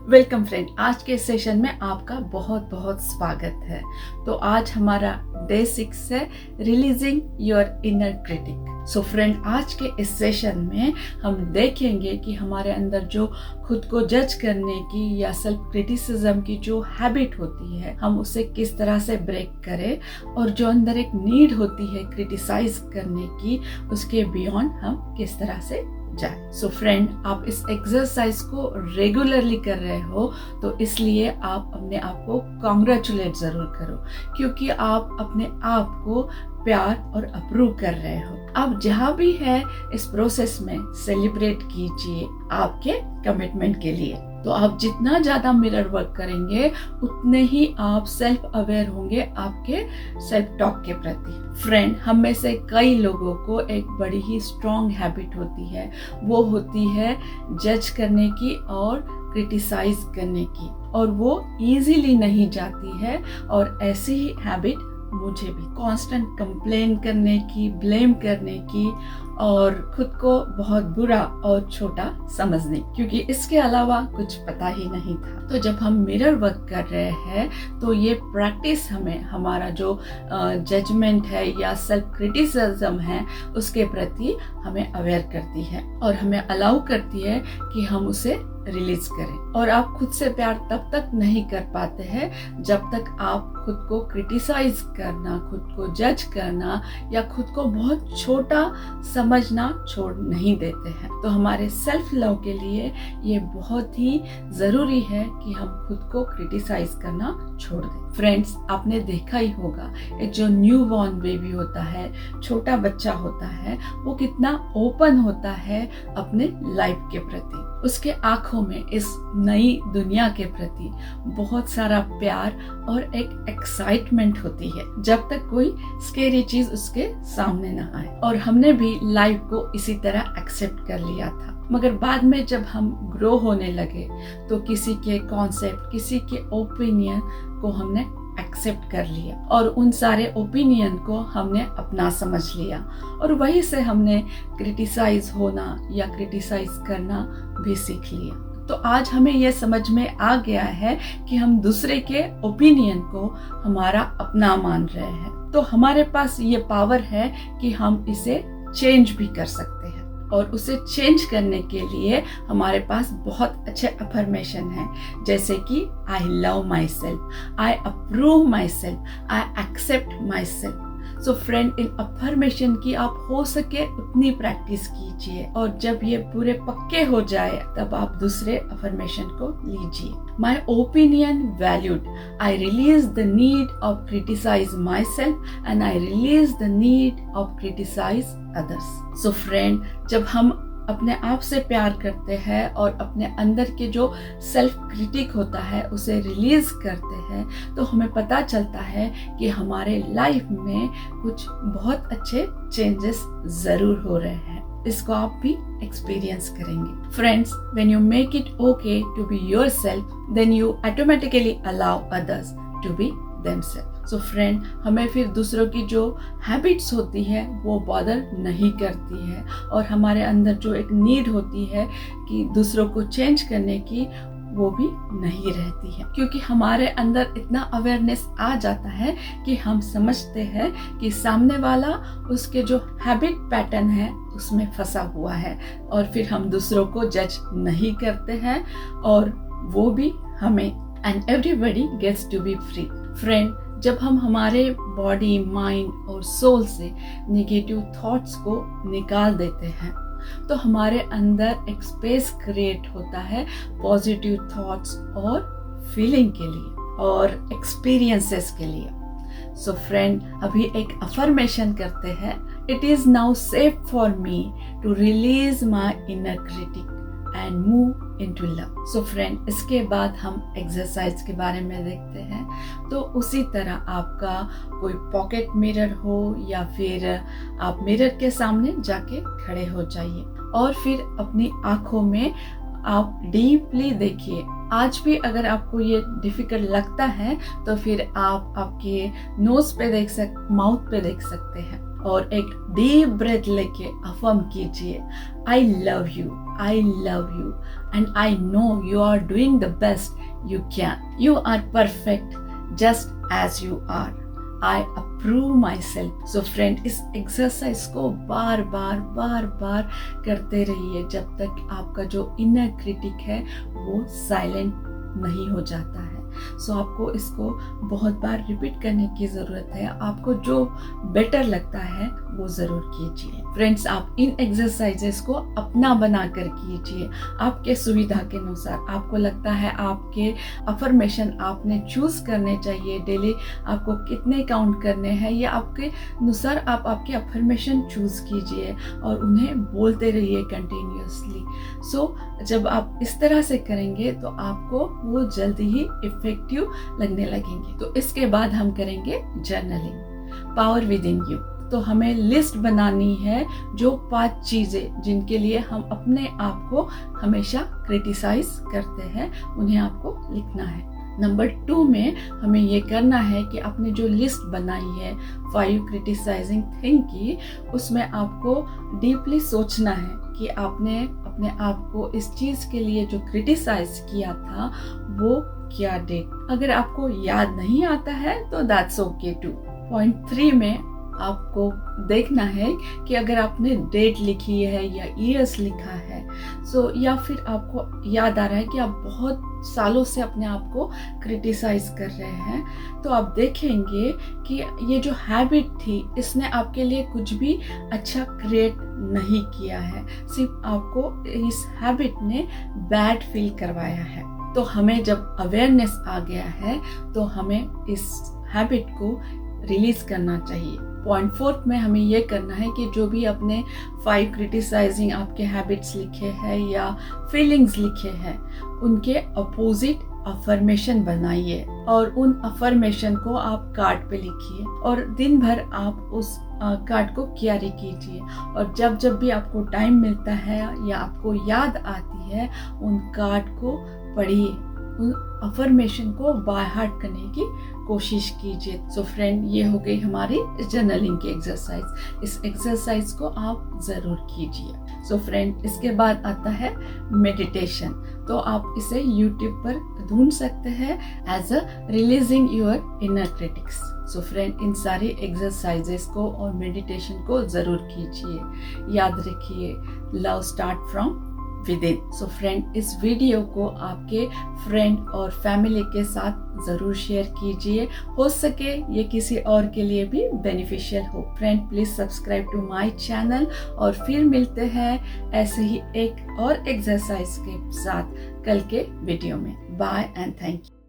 Welcome friend, आज के session में आपका बहुत बहुत स्वागत है। तो आज हमारा डे 6 है, releasing your inner critic. So friend, आज के इस सेशन में हम देखेंगे कि हमारे अंदर जो खुद को जज करने की या सेल्फ क्रिटिसिज्म की जो हैबिट होती है, हम उसे किस तरह से ब्रेक करें और जो अंदर एक नीड होती है क्रिटिसाइज करने की, उसके बियॉन्ड हम किस तरह से जाए। सो फ्रेंड, आप इस एक्सरसाइज को रेगुलरली कर रहे हो तो इसलिए आप अपने आप को कॉन्ग्रेचुलेट जरूर करो, क्योंकि आप अपने आप को प्यार और अप्रूव कर रहे हो। आप जहाँ भी है इस प्रोसेस में सेलिब्रेट कीजिए आपके कमिटमेंट के लिए। तो आप जितना ज्यादा मिरर वर्क करेंगे उतने ही आप सेल्फ अवेयर होंगे आपके सेल्फ टॉक के प्रति। फ्रेंड, हम में से कई लोगों को एक बड़ी ही स्ट्रॉन्ग हैबिट होती है, वो होती है जज करने की और क्रिटिसाइज करने की, और वो इजीली नहीं जाती है। और ऐसी ही हैबिट मुझे भी, कांस्टेंट कंप्लेन करने की, ब्लेम करने की और खुद को बहुत बुरा और छोटा समझने, क्योंकि इसके अलावा कुछ पता ही नहीं था। तो जब हम मिरर वर्क कर रहे हैं तो ये प्रैक्टिस हमें हमारा जो जजमेंट है या सेल्फ क्रिटिसिज्म है उसके प्रति हमें अवेयर करती है और हमें अलाउ करती है कि हम उसे रिलीज करें। और आप खुद से प्यार तब तक नहीं कर पाते हैं जब तक आप खुद को क्रिटिसाइज करना, खुद को जज करना या खुद को बहुत छोटा समझना छोड़ नहीं देते हैं। तो हमारे सेल्फ लव के लिए ये बहुत ही जरूरी है कि हम खुद को क्रिटिसाइज करना छोड़ दें। फ्रेंड्स, आपने देखा ही होगा, एक जो न्यू बॉर्न बेबी होता है, छोटा बच्चा होता है, वो कितना ओपन होता है अपने लाइफ के प्रति। उसके आंखों में इस नई दुनिया के प्रति बहुत सारा प्यार और एक एक्साइटमेंट होती है, जब तक कोई स्केरी चीज उसके सामने ना आए। और हमने भी लाइफ को इसी तरह एक्सेप्ट कर लिया था, मगर बाद में जब हम ग्रो होने लगे तो किसी के कॉन्सेप्ट, किसी के ओपिनियन को हमने एक्सेप्ट कर लिया और उन सारे ओपिनियन को हमने अपना समझ लिया, और वहीं से हमने क्रिटिसाइज होना या क्रिटिसाइज करना भी सीख लिया। तो आज हमें यह समझ में आ गया है कि हम दूसरे के ओपिनियन को हमारा अपना मान रहे हैं, तो हमारे पास ये पावर है कि हम इसे चेंज भी कर सकते हैं। और उसे चेंज करने के लिए हमारे पास बहुत अच्छे अफर्मेशन हैं, जैसे कि I love myself, I approve myself, I accept myself. So friend, इन अफर्मेशन की आप हो सके उतनी प्रैक्टिस कीजिए, और जब ये पूरे पक्के हो जाए तब आप दूसरे अफर्मेशन को लीजिए। My opinion valued, I release the need of criticise myself and I release the need of criticise others. So friend, जब हम अपने आप से प्यार करते हैं और अपने अंदर के जो सेल्फ क्रिटिक होता है उसे रिलीज करते हैं, तो हमें पता चलता है कि हमारे लाइफ में कुछ बहुत अच्छे चेंजेस जरूर हो रहे हैं। इसको आप भी एक्सपीरियंस करेंगे। Friends, when you make it okay to be yourself, then you automatically allow others to be themselves. So friend, हमें फिर दूसरों की जो हैबिट्स होती है वो बॉदर नहीं करती है, और हमारे अंदर जो एक नीड होती है कि दूसरों को चेंज करने की, वो भी नहीं रहती है, क्योंकि हमारे अंदर इतना अवेयरनेस आ जाता है कि हम समझते हैं कि सामने वाला उसके जो हैबिट पैटर्न है उसमें फंसा हुआ है, और फिर हम दूसरों को जज नहीं करते हैं और वो भी हमें। And everybody gets to be free. Friend, जब हम हमारे बॉडी, माइंड और सोल से नेगेटिव थॉट्स को निकाल देते हैं तो हमारे अंदर एक स्पेस क्रिएट होता है पॉजिटिव थॉट्स और फीलिंग के लिए और एक्सपीरियंसेस के लिए। सो फ्रेंड, अभी एक अफर्मेशन करते हैं। It is now safe for me to release my inner critic and move into love. So friend, इसके बाद हम एक्सरसाइज के बारे में देखते हैं। तो उसी तरह आपका कोई पॉकेट मिरर हो या फिर आप मिरर के सामने जाके खड़े हो जाइए और फिर अपनी आंखों में आप डीपली देखिए। आज भी अगर आपको ये डिफिकल्ट लगता है तो फिर आप आपके नोज पे माउथ पे देख सकते हैं और एक डीप ब्रेथ लेके अफर्म कीजिए, I love you, I love you and I know you are doing the best you can. You are perfect just as you are. I approve myself. So friend, इस exercise को बार बार करते रहिए जब तक आपका जो इनर क्रिटिक है वो साइलेंट नहीं हो जाता है। सो आपको इसको बहुत बार रिपीट करने की ज़रूरत है। आपको जो बेटर लगता है वो ज़रूर कीजिए। फ्रेंड्स, आप इन एक्सरसाइजेस को अपना बना कर कीजिए आपके सुविधा के अनुसार। आपको लगता है आपके अफर्मेशन आपने चूज करने चाहिए, डेली आपको कितने काउंट करने हैं, या आपके अनुसार आप आपके अफर्मेशन चूज कीजिए और उन्हें बोलते रहिए कंटिन्यूसली। सो जब आप इस तरह से करेंगे तो आपको वो जल्दी ही इफेक्टिव लगने लगेंगे। तो इसके बाद हम करेंगे journaling, power with in you. तो हमें लिस्ट बनानी है जो 5 चीजें जिनके लिए हम अपने आप को हमेशा क्रिटिसाइज करते हैं, उन्हें आपको लिखना है। नंबर 2 में हमें ये करना है कि आपने जो लिस्ट बनाई है 5 क्रिटिसाइजिंग थिंग की, उसमें आपको डीपली सोचना है कि आपने अपने आप को इस चीज के लिए जो क्रिटिसाइज किया था वो क्या डेट। अगर आपको याद नहीं आता है तो दैट्स ओके टू। पॉइंट 3 में आपको देखना है कि अगर आपने डेट लिखी है या ईयर्स लिखा है, या फिर आपको याद आ रहा है कि आप बहुत सालों से अपने आप को क्रिटिसाइज कर रहे हैं, तो आप देखेंगे कि ये जो हैबिट थी इसने आपके लिए कुछ भी अच्छा क्रिएट नहीं किया है, सिर्फ आपको इस हैबिट ने बैड फील करवाया है। तो हमें जब अवेयरनेस आ गया है तो हमें इस हैबिट को रिलीज करना चाहिए। पॉइंट 4 में हमें यह करना है कि जो भी अपने 5 क्रिटिसाइजिंग आपके हैबिट्स लिखे हैं या फीलिंग्स लिखे हैं, उनके अपोजिट अफर्मेशन बनाइए और उन अफर्मेशन को आप कार्ड पे लिखिए और दिन भर आप उस कार्ड को कैरी कीजिए। और जब भी आपको टाइम मिलता है या आपको याद आती है, उन कार्ड को पढ़िए, उन अफर्मेशन को बाय हार्ट करने की कोशिश कीजिए। सो फ्रेंड, ये हो गई हमारी जर्नलिंग की एक्सरसाइज। इस एक्सरसाइज को आप जरूर कीजिए। सो फ्रेंड, इसके बाद आता है मेडिटेशन। तो आप इसे YouTube पर ढूंढ सकते हैं as a releasing your inner critics. So friend, इन सारी एक्सरसाइजेस को और मेडिटेशन को जरूर कीजिए। याद रखिए, love start from with in. So friend, इस वीडियो को आपके फ्रेंड और फैमिली के साथ ज़रूर शेयर कीजिए। हो सके ये किसी और के लिए भी बेनिफिशियल हो। Friend, please subscribe to my channel और फिर मिलते हैं ऐसे ही एक और एक्सरसाइज के साथ कल के वीडियो में। Bye and thank you.